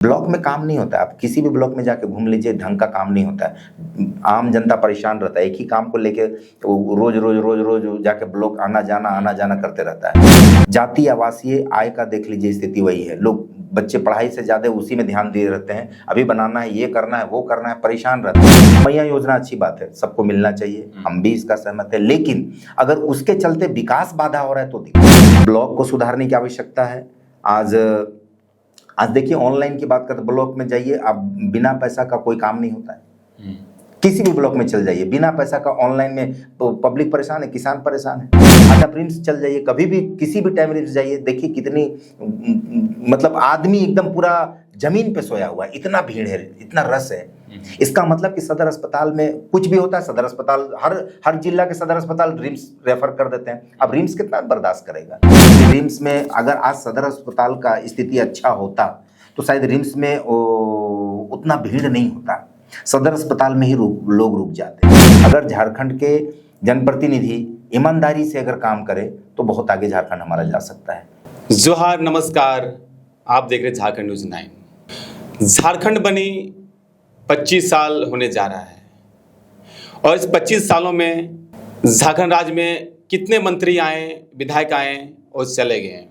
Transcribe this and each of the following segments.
Block में काम नहीं होता है। आप किसी भी ब्लॉक में जाके घूम लीजिए, ढंग का काम नहीं होता है। आम जनता परेशान रहता है, एक ही काम को लेके वो रोज रोज रोज रोज जाके ब्लॉक आना जाना करते रहता है। जाति आवासीय आय का देख लीजिए, स्थिति वही है। लोग बच्चे पढ़ाई से ज्यादा उसी में ध्यान दिए रहते हैं, अभी बनाना है, ये करना है, वो करना है, परेशान रहते हैं। मैया योजना अच्छी बात है, सबको मिलना चाहिए, हम भी इसका सहमत है, लेकिन अगर उसके चलते विकास बाधा हो रहा है तो ब्लॉक को सुधारने की आवश्यकता है। आज देखिए, ऑनलाइन की बात करते, ब्लॉक में जाइए आप, बिना पैसा का कोई काम नहीं होता है। किसी भी ब्लॉक में चल जाइए, बिना पैसा का ऑनलाइन में तो पब्लिक परेशान है, किसान परेशान है। आज आप रिम्स चल जाइए, कभी भी किसी भी टाइम रिम्स जाइए, देखिए कितनी मतलब आदमी एकदम पूरा जमीन पे सोया हुआ है, इतना भीड़ है, इतना रस है। इसका मतलब कि सदर अस्पताल में कुछ भी होता है, सदर अस्पताल हर जिला के सदर अस्पताल रिम्स रेफर कर देते हैं। अब रिम्स कितना बर्दाश्त करेगा? रिम्स में अगर आज सदर अस्पताल का स्थिति अच्छा होता तो शायद रिम्स में उतना भीड़ नहीं होता, सदर अस्पताल में ही लोग रुक जाते। अगर झारखंड के जनप्रतिनिधि ईमानदारी से अगर काम करे तो बहुत आगे झारखंड हमारा जा सकता है। जोहार, नमस्कार, आप देख रहे झारखंड न्यूज़ 9। झारखंड बनी 25 साल होने जा रहा है और इस 25 सालों में झारखंड राज्य में कितने मंत्री आए, विधायक आए और चले गए,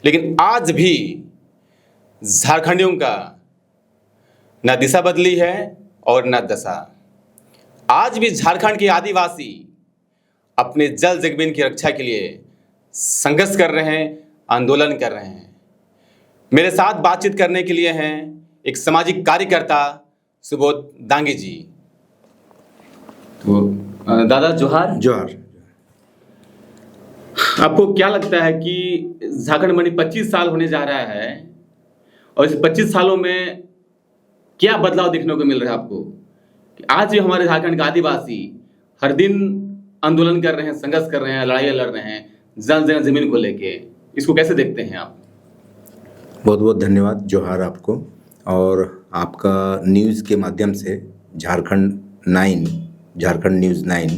लेकिन आज भी झारखंडियों का न दिशा बदली है और न दशा। आज भी झारखंड के आदिवासी अपने जल जमीन की रक्षा के लिए संघर्ष कर रहे हैं, आंदोलन कर रहे हैं। मेरे साथ बातचीत करने के लिए हैं एक सामाजिक कार्यकर्ता सुबोध दांगी जी। तो दादा जोहार। जोहार। आपको क्या लगता है कि झारखंड बनी 25 साल होने जा रहा है और इस 25 सालों में क्या बदलाव देखने को मिल रहा है आपको कि आज भी हमारे झारखंड के आदिवासी हर दिन आंदोलन कर रहे हैं, संघर्ष कर रहे हैं, लड़ाइयाँ लड़ रहे हैं जल जमीन को लेके, इसको कैसे देखते हैं आप? बहुत बहुत धन्यवाद, जोहार आपको और आपका न्यूज़ के माध्यम से झारखंड न्यूज़ 9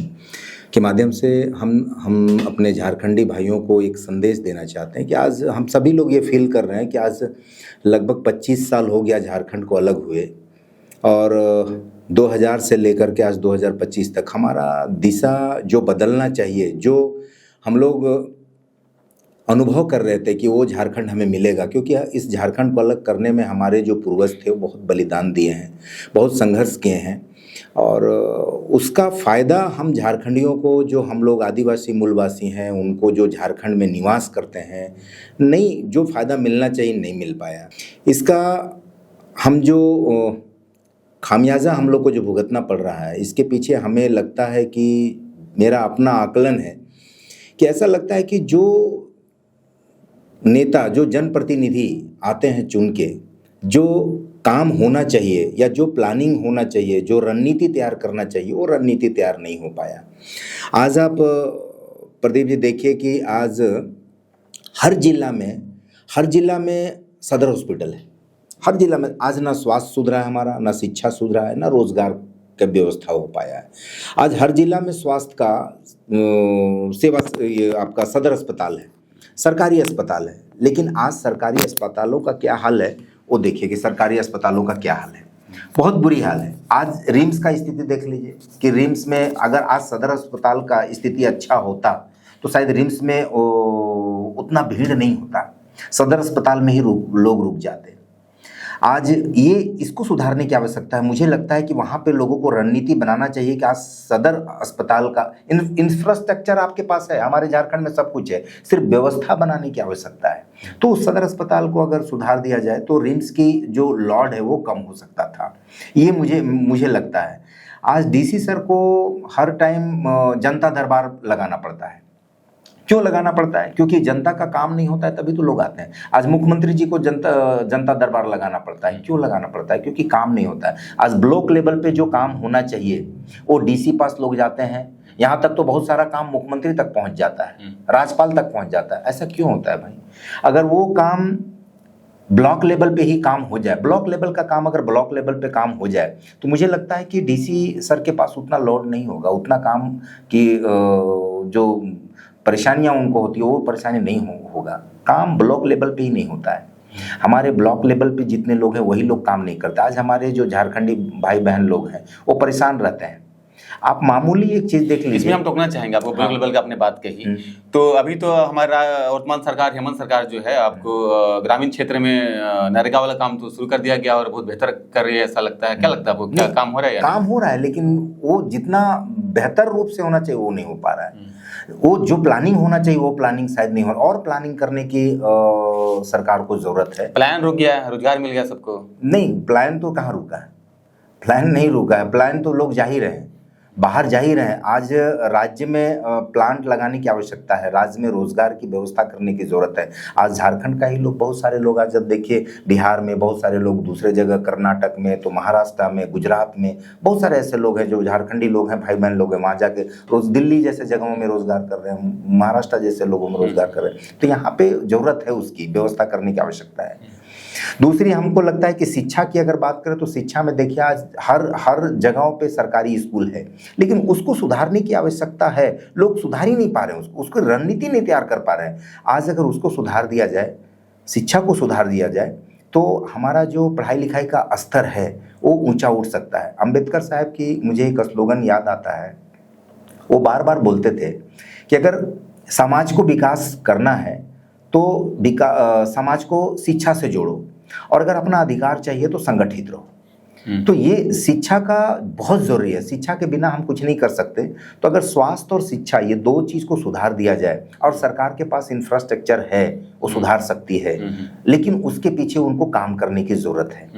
के माध्यम से हम अपने झारखंडी भाइयों को एक संदेश देना चाहते हैं कि आज हम सभी लोग ये फील कर रहे हैं कि आज लगभग 25 साल हो गया झारखंड को अलग हुए और 2000 से लेकर के आज 2025 तक हमारा दिशा जो बदलना चाहिए, जो हम लोग अनुभव कर रहे थे कि वो झारखंड हमें मिलेगा, क्योंकि इस झारखंड को अलग करने में हमारे जो पूर्वज थे वो बहुत बलिदान दिए हैं, बहुत संघर्ष किए हैं और उसका फ़ायदा हम झारखंडियों को, जो हम लोग आदिवासी मूलवासी हैं, उनको जो झारखंड में निवास करते हैं, नहीं जो फ़ायदा मिलना चाहिए नहीं मिल पाया। इसका हम जो खामियाजा हम लोग को जो भुगतना पड़ रहा है, इसके पीछे हमें लगता है कि मेरा अपना आकलन है कि ऐसा लगता है कि जो नेता, जो जनप्रतिनिधि आते हैं चुन के, जो काम होना चाहिए या जो प्लानिंग होना चाहिए, जो रणनीति तैयार करना चाहिए, वो रणनीति तैयार नहीं हो पाया। आज आप प्रदीप जी देखिए कि आज हर जिला में सदर हॉस्पिटल है, हर जिला में। आज ना स्वास्थ्य सुधरा है हमारा, ना शिक्षा सुधरा है, ना रोजगार का व्यवस्था हो पाया है। आज हर जिला में स्वास्थ्य का सेवा, ये आपका सदर अस्पताल है, सरकारी अस्पताल है, लेकिन आज सरकारी अस्पतालों का क्या हाल है वो देखिए कि सरकारी अस्पतालों का क्या हाल है, बहुत बुरी हाल है। आज रिम्स का स्थिति देख लीजिए कि रिम्स में अगर आज सदर अस्पताल का स्थिति अच्छा होता तो शायद रिम्स में उतना भीड़ नहीं होता, सदर अस्पताल में ही लोग रुक जाते। आज ये इसको सुधारने की आवश्यकता है। मुझे लगता है कि वहाँ पे लोगों को रणनीति बनाना चाहिए कि आज सदर अस्पताल का इंफ्रास्ट्रक्चर आपके पास है, हमारे झारखंड में सब कुछ है, सिर्फ व्यवस्था बनाने की आवश्यकता है। तो सदर अस्पताल को अगर सुधार दिया जाए तो रिम्स की जो लॉड है वो कम हो सकता था, ये मुझे लगता है। आज डीसी सर को हर टाइम जनता दरबार लगाना पड़ता है। क्यों लगाना पड़ता है? क्योंकि जनता का काम नहीं होता है तभी तो लोग आते हैं। आज मुख्यमंत्री जी को जनता दरबार लगाना पड़ता है। क्यों लगाना पड़ता है? क्योंकि काम नहीं होता है। आज ब्लॉक लेवल पे जो काम होना चाहिए वो डीसी पास लोग जाते हैं, यहाँ तक तो बहुत सारा काम मुख्यमंत्री तक पहुंच जाता है, राज्यपाल तक पहुंच जाता है। ऐसा क्यों होता है भाई? अगर वो काम ब्लॉक लेवल पे ही काम हो जाए, ब्लॉक लेवल का काम अगर ब्लॉक लेवल पे काम हो जाए तो मुझे लगता है कि डीसी सर के पास उतना लोड नहीं होगा, उतना काम की जो परेशानियां उनको होती है वो परेशानी नहीं होगा। काम ब्लॉक लेवल पे ही नहीं होता है। हमारे ब्लॉक लेवल पे जितने लोग हैं वही लोग काम नहीं करते। आज हमारे जो झारखंडी भाई बहन लोग हैं वो परेशान रहते हैं। आप मामूली एक चीज देख लीजिए। इसमें हम टोकना चाहेंगे आपको, ब्लॉक लेवल का आपने बात कही, तो अभी तो हमारा वर्तमान सरकार हेमंत सरकार जो है आपको ग्रामीण क्षेत्र में नरेगा वाला काम तो शुरू कर दिया गया और बहुत बेहतर कर रही है, ऐसा लगता है। क्या लगता है आपको, क्या काम हो रहा है? काम हो रहा है, लेकिन वो जितना बेहतर रूप से होना चाहिए वो नहीं हो पा रहा है। वो जो प्लानिंग होना चाहिए वो प्लानिंग शायद नहीं हो रहा, और प्लानिंग करने की सरकार को जरूरत है। प्लान रुक गया, रोजगार मिल गया सबको? नहीं, प्लान तो कहाँ रुका है, प्लान नहीं रुका है, प्लान तो लोग जा ही रहे हैं, बाहर जा ही रहे हैं। आज राज्य में प्लांट लगाने की आवश्यकता है, राज्य में रोजगार की व्यवस्था करने की जरूरत है। आज झारखंड का ही लोग, बहुत सारे लोग आज जब देखिए बिहार में, बहुत सारे लोग दूसरे जगह, कर्नाटक में, तो महाराष्ट्र में, गुजरात में बहुत सारे ऐसे लोग हैं जो झारखंडी लोग हैं, भाई बहन लोग हैं, वहाँ जाके रोज दिल्ली जैसे जगहों में रोजगार कर रहे हैं, महाराष्ट्र जैसे लोगों में रोजगार कर रहे हैं। तो यहाँ पे जरूरत है, उसकी व्यवस्था करने की आवश्यकता है। दूसरी हमको लगता है कि शिक्षा की अगर बात करें तो शिक्षा में देखिए आज हर जगहों पे सरकारी स्कूल है, लेकिन उसको सुधारने की आवश्यकता है। लोग सुधार ही नहीं पा रहे हैं उसको रणनीति नहीं तैयार कर पा रहे हैं। आज अगर उसको सुधार दिया जाए, शिक्षा को सुधार दिया जाए, तो हमारा जो पढ़ाई लिखाई का स्तर है वो ऊंचा उठ सकता है। अंबेडकर साहब की मुझे एक स्लोगन याद आता है, वो बार बार बोलते थे कि अगर समाज को विकास करना है तो समाज को शिक्षा से जोड़ो, और अगर अपना अधिकार चाहिए तो संगठित रहो। तो ये शिक्षा का बहुत जरूरी है, शिक्षा के बिना हम कुछ नहीं कर सकते। तो अगर स्वास्थ्य और शिक्षा, ये दो चीज को सुधार दिया जाए, और सरकार के पास इंफ्रास्ट्रक्चर है, वो सुधार सकती है, लेकिन उसके पीछे उनको काम करने की जरूरत है।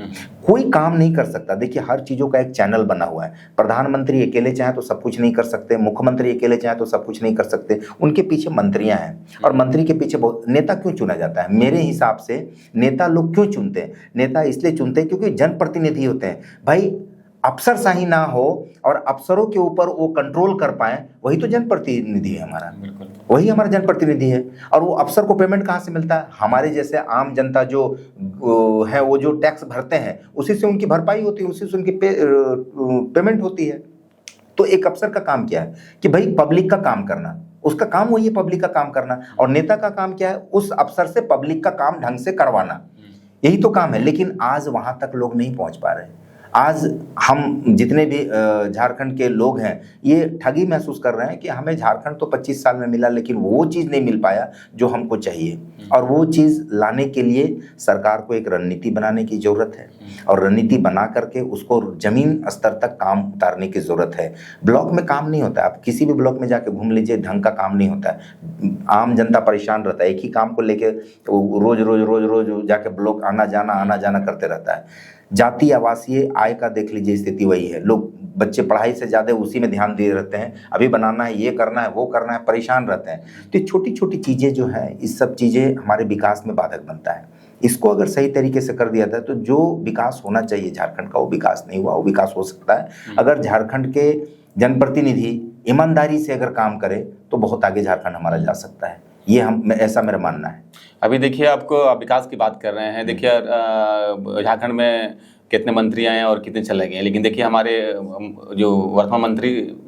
कोई काम नहीं कर सकता। देखिए हर चीजों का एक चैनल बना हुआ है। प्रधानमंत्री अकेले चाहे तो सब कुछ नहीं कर सकते, मुख्यमंत्री अकेले चाहे तो सब कुछ नहीं कर सकते, उनके पीछे मंत्रियां हैं, और मंत्री के पीछे बहुत। नेता क्यों चुना जाता है? मेरे हिसाब से नेता लोग क्यों चुनते हैं? नेता इसलिए चुनते हैं क्योंकि जनप्रतिनिधि होते हैं। भाई अफसरशाही ना हो और अफसरों के ऊपर वो कंट्रोल कर पाए, वही तो जनप्रतिनिधि है हमारा। बिल्कुल, वही हमारा जनप्रतिनिधि है। और वो अफसर को पेमेंट कहाँ से मिलता है? हमारे जैसे आम जनता जो है वो जो टैक्स भरते हैं उसी से उनकी भरपाई होती है, उसी से उनकी पेमेंट होती है। तो एक अफसर का काम क्या है कि भाई पब्लिक का काम करना, उसका काम वही है, पब्लिक का काम करना। और नेता का काम क्या है? उस अफसर से पब्लिक का काम ढंग से करवाना, यही तो काम है। लेकिन आज वहां तक लोग नहीं पहुंच पा रहे। आज हम जितने भी झारखंड के लोग हैं ये ठगी महसूस कर रहे हैं कि हमें झारखंड तो 25 साल में मिला, लेकिन वो चीज़ नहीं मिल पाया जो हमको चाहिए। और वो चीज़ लाने के लिए सरकार को एक रणनीति बनाने की ज़रूरत है, और रणनीति बना करके उसको जमीन स्तर तक काम उतारने की ज़रूरत है। ब्लॉक में काम नहीं होता है, आप किसी भी ब्लॉक में जाके घूम लीजिए, ढंग का काम नहीं होता है। आम जनता परेशान रहता है, एक ही काम को लेके रोज रोज रोज रोज जाके ब्लॉक आना जाना करते रहता है। जाति आवासीय आय का देख लीजिए, स्थिति वही है। लोग, बच्चे पढ़ाई से ज़्यादा उसी में ध्यान दे रहते हैं, अभी बनाना है, ये करना है, वो करना है, परेशान रहते हैं। तो छोटी छोटी चीज़ें जो हैं, इस सब चीज़ें हमारे विकास में बाधक बनता है। इसको अगर सही तरीके से कर दिया जाए तो जो विकास होना चाहिए झारखंड का, वो विकास नहीं हुआ, वो विकास हो सकता है अगर झारखंड के जनप्रतिनिधि ईमानदारी से अगर काम करे तो बहुत आगे झारखंड हमारा जा सकता है। ये ऐसा मेरा मानना है। अभी देखिए आप विकास की बात कर रहे हैं, देखिए झारखंड में कितने मंत्री आए हैं और कितने चले गए हैं, लेकिन देखिए हमारे जो वर्तमान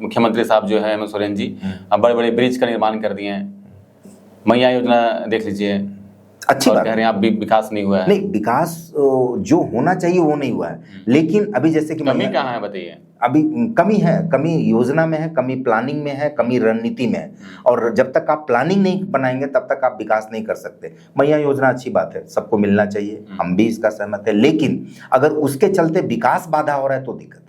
मुख्यमंत्री साहब जो है हेमंत सोरेन जी, बड़े बड़े ब्रिज का निर्माण कर दिए हैं। मैया योजना देख लीजिए, अच्छी बात कह रहे हैं आप विकास नहीं हुआ है। नहीं, विकास जो होना चाहिए वो नहीं हुआ है। लेकिन अभी जैसे कि कमी कहाँ है बताइए? अभी कमी है, कमी योजना में है, कमी प्लानिंग में है, कमी रणनीति में है। और जब तक आप प्लानिंग नहीं बनाएंगे तब तक आप विकास नहीं कर सकते। मैया योजना अच्छी बात है, सबको मिलना चाहिए, हम भी इसका सहमत है। लेकिन अगर उसके चलते विकास बाधा हो रहा है तो दिक्कत है।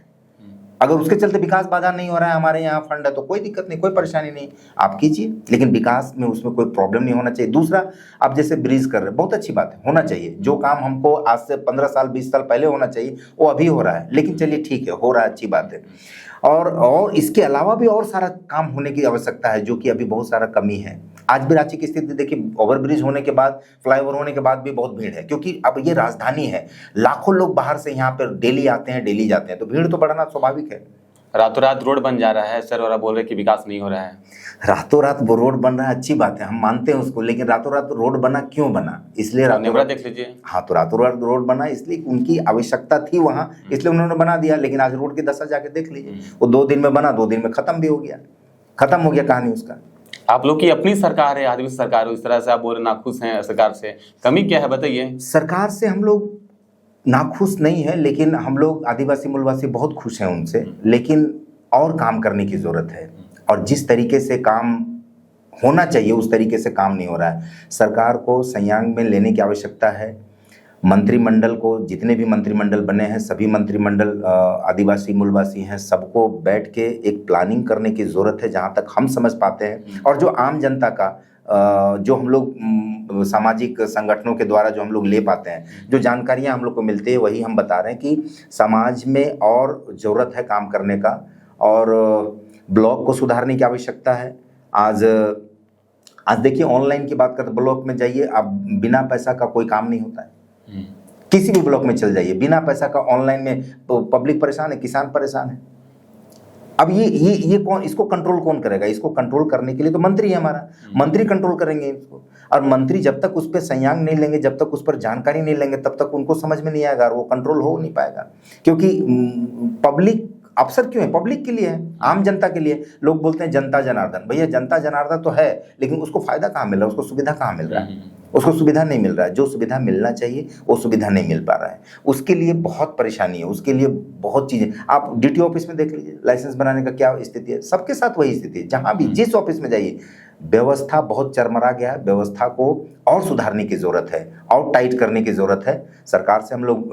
अगर उसके चलते विकास बाधा नहीं हो रहा है, हमारे यहाँ फंड है तो कोई दिक्कत नहीं, कोई परेशानी नहीं, आप कीजिए, लेकिन विकास में उसमें कोई प्रॉब्लम नहीं होना चाहिए। दूसरा, आप जैसे ब्रिज कर रहे हैं, बहुत अच्छी बात है, होना चाहिए। जो काम हमको आज से 15 साल 20 साल पहले होना चाहिए वो अभी हो रहा है, लेकिन चलिए ठीक है, हो रहा है, अच्छी बात है। और इसके अलावा भी और सारा काम होने की आवश्यकता है, जो कि अभी बहुत सारा कमी है। आज भी रांची की स्थिति देखिए, ओवरब्रिज होने के बाद, फ्लाईओवर होने के बाद भी बहुत भीड़ है, क्योंकि अब ये राजधानी है, लाखों लोग बाहर से यहाँ पर डेली आते हैं, डेली जाते हैं, तो भीड़ तो बढ़ना स्वाभाविक है। रातों रात रोड बन जा रहा है सर, और आप बोल रहे कि विकास नहीं हो रहा है। रातों रात वो रोड बन रहा है, अच्छी बात है, हम मानते हैं उसको, लेकिन रातों रात रोड बना क्यों बना? इसलिए नेवरा देख लीजिए। हाँ, तो रातों रात रोड बना इसलिए उनकी आवश्यकता थी वहाँ, इसलिए उन्होंने बना दिया। लेकिन आज रोड की दशा जाके देख लीजिए, वो 2 दिन में बना, 2 दिन में खत्म भी हो गया, खत्म हो गया कहानी उसका। आप लोग की अपनी सरकार है, आदिवासी सरकार है, इस तरह से आप बोल रहे नाखुश हैं सरकार से, कमी क्या है बताइए। सरकार से हम लोग नाखुश नहीं है, लेकिन हम लोग आदिवासी मूलवासी बहुत खुश हैं उनसे, लेकिन और काम करने की ज़रूरत है। और जिस तरीके से काम होना चाहिए उस तरीके से काम नहीं हो रहा है। सरकार को संज्ञान में लेने की आवश्यकता है। मंत्रिमंडल को, जितने भी मंत्रिमंडल बने हैं सभी मंत्रिमंडल आदिवासी मूलवासी हैं, सबको बैठ के एक प्लानिंग करने की ज़रूरत है जहाँ तक हम समझ पाते हैं। और जो आम जनता का जो हम लोग सामाजिक संगठनों के द्वारा जो हम लोग ले पाते हैं, जो जानकारियाँ हम लोग को मिलती है, वही हम बता रहे हैं कि समाज में और ज़रूरत है काम करने का। और ब्लॉक को सुधारने की आवश्यकता है। आज देखिए ऑनलाइन की बात करते, ब्लॉक में जाइए आप, बिना पैसा का कोई काम नहीं होता है। किसी भी ब्लॉक में चल जाइए, बिना पैसा का ऑनलाइन में पब्लिक परेशान है, किसान परेशान है। अब ये कौन, इसको कंट्रोल कौन करेगा? इसको कंट्रोल करने के लिए तो मंत्री है हमारा, मंत्री कंट्रोल करेंगे इसको। और मंत्री जब तक उस पर संज्ञान नहीं लेंगे, जब तक उस पर जानकारी नहीं लेंगे, तब तक उनको समझ में नहीं आएगा और वो कंट्रोल हो नहीं पाएगा। क्योंकि पब्लिक अफसर क्यों है? पब्लिक के लिए है, आम जनता के लिए। लोग बोलते हैं जनता जनार्दन, भैया जनता जनार्दन तो है, लेकिन उसको फायदा कहाँ मिल रहा है, उसको सुविधा कहाँ मिल रहा है? उसको सुविधा नहीं मिल रहा है। जो सुविधा मिलना चाहिए वो सुविधा नहीं मिल पा रहा है। उसके लिए बहुत परेशानी है, उसके लिए बहुत चीज़ें। आप डीटी ऑफिस में देख लीजिए, लाइसेंस बनाने का क्या स्थिति है। सबके साथ वही स्थिति है, जहाँ भी जिस ऑफिस में जाइए व्यवस्था बहुत चरमरा गया है। व्यवस्था को और सुधारने की ज़रूरत है, और टाइट करने की ज़रूरत है। सरकार से हम लोग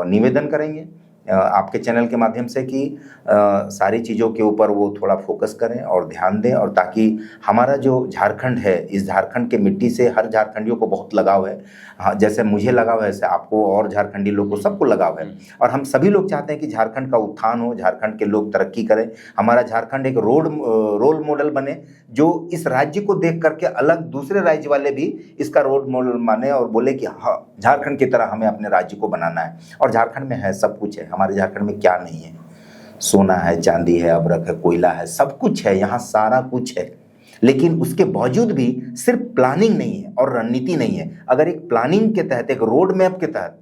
निवेदन करेंगे आपके चैनल के माध्यम से कि सारी चीज़ों के ऊपर वो थोड़ा फोकस करें और ध्यान दें, और ताकि हमारा जो झारखंड है, इस झारखंड के मिट्टी से हर झारखंडियों को बहुत लगाव है। हाँ, जैसे मुझे लगाव है, ऐसे आपको और झारखंडी लोग को सबको लगाव है। और हम सभी लोग चाहते हैं कि झारखंड का उत्थान हो, झारखंड के लोग तरक्की करें, हमारा झारखंड एक रोल मॉडल बने, जो इस राज्य को देख करके अलग दूसरे राज्य वाले भी इसका रोल मॉडल माने और बोले कि हाँ, झारखंड की तरह हमें अपने राज्य को बनाना है। और झारखंड में है, सब कुछ है। हमारे झारखंड में क्या नहीं है? सोना है, चांदी है, अबरक है, कोयला है, सब कुछ है, यहाँ सारा कुछ है। लेकिन उसके बावजूद भी सिर्फ प्लानिंग नहीं है और रणनीति नहीं है। अगर एक प्लानिंग के तहत, एक रोड मैप के तहत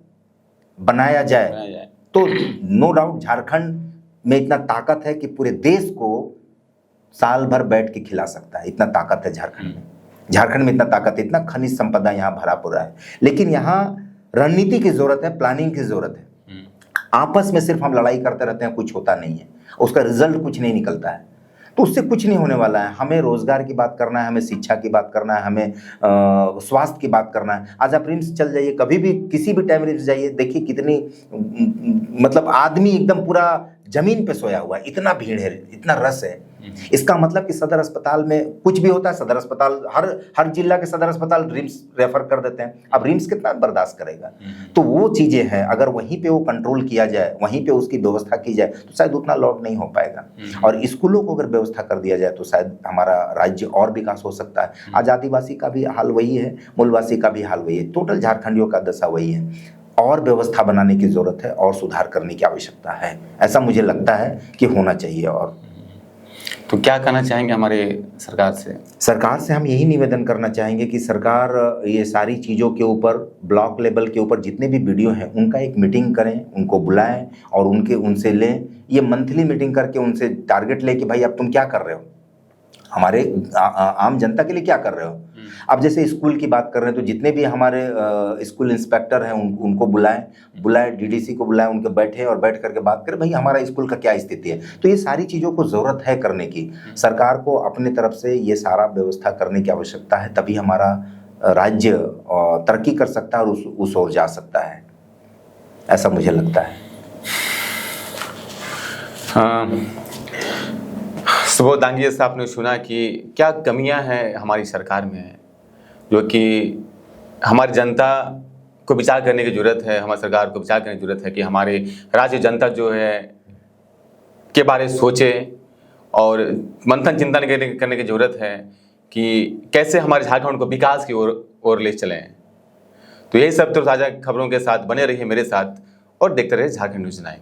बनाया जाए तो नो डाउट झारखंड में इतना ताकत है कि पूरे देश को साल भर बैठ के खिला सकता है। इतना ताकत है झारखंड में। झारखंड में इतना ताकत है, इतना खनिज संपदा यहाँ भरा पूरा है। लेकिन यहाँ रणनीति की जरूरत है, प्लानिंग की जरूरत है। आपस में सिर्फ हम लड़ाई करते रहते हैं, कुछ होता नहीं है, उसका रिजल्ट कुछ नहीं निकलता है। तो उससे कुछ नहीं होने वाला है। हमें रोजगार की बात करना है, हमें शिक्षा की बात करना है, हमें स्वास्थ्य की बात करना है। आज आप रिम्स चल जाइए, कभी भी किसी भी टाइम रिम्स जाइए, देखिए कितनी मतलब आदमी एकदम पूरा जमीन पे सोया हुआ है, इतना भीड़ है, इतना रस है। इसका मतलब कि सदर अस्पताल में कुछ भी होता है, सदर अस्पताल हर जिला के सदर अस्पताल रिम्स रेफर कर देते हैं। अब रिम्स कितना बर्दाश्त करेगा? तो वो चीज़ें हैं, अगर वहीं पे वो कंट्रोल किया जाए, वहीं पे उसकी व्यवस्था की जाए, तो शायद उतना लॉट नहीं हो पाएगा। और स्कूलों को अगर व्यवस्था कर दिया जाए तो शायद हमारा राज्य और विकास हो सकता है। आज आदिवासी का भी हाल वही है, मूलवासी का भी हाल वही है, टोटल झारखंडियों का दशा वही है। और व्यवस्था बनाने की ज़रूरत है और सुधार करने की आवश्यकता है, ऐसा मुझे लगता है कि होना चाहिए। और तो क्या कहना चाहेंगे हमारे सरकार से? सरकार से हम यही निवेदन करना चाहेंगे कि सरकार ये सारी चीज़ों के ऊपर, ब्लॉक लेवल के ऊपर जितने भी वीडियो हैं उनका एक मीटिंग करें, उनको बुलाएं और उनसे लें। ये मंथली मीटिंग करके उनसे टारगेट ले कि भाई अब तुम क्या कर रहे हो, हमारे आम जनता के लिए क्या कर रहे हो। अब जैसे स्कूल की बात कर रहे हैं तो जितने भी हमारे स्कूल इंस्पेक्टर हैं उनको बुलाएं, डीडीसी को बुलाएं, उनके बैठे और बैठ करके बात करें भाई हमारा स्कूल का क्या स्थिति है। तो ये सारी चीज़ों को ज़रूरत है करने की। सरकार को अपने तरफ से ये सारा व्यवस्था करने की आवश्यकता है, तभी हमारा राज्य तरक्की कर सकता है और उस ओर जा सकता है, ऐसा मुझे लगता है। हाँ, सुबोध दांगिया से आपने सुना कि क्या कमियां हैं हमारी सरकार में, जो कि हमारी जनता को विचार करने की ज़रूरत है, हमारी सरकार को विचार करने की ज़रूरत है कि हमारे राज्य जनता जो है के बारे में सोचे और मंथन चिंतन करने की ज़रूरत है कि कैसे हमारे झारखंड को विकास की ओर ले चलें। तो यही सब तो ताज़ा खबरों के साथ बने रहिए मेरे साथ और देखते रहिए झारखंड न्यूज़ 9।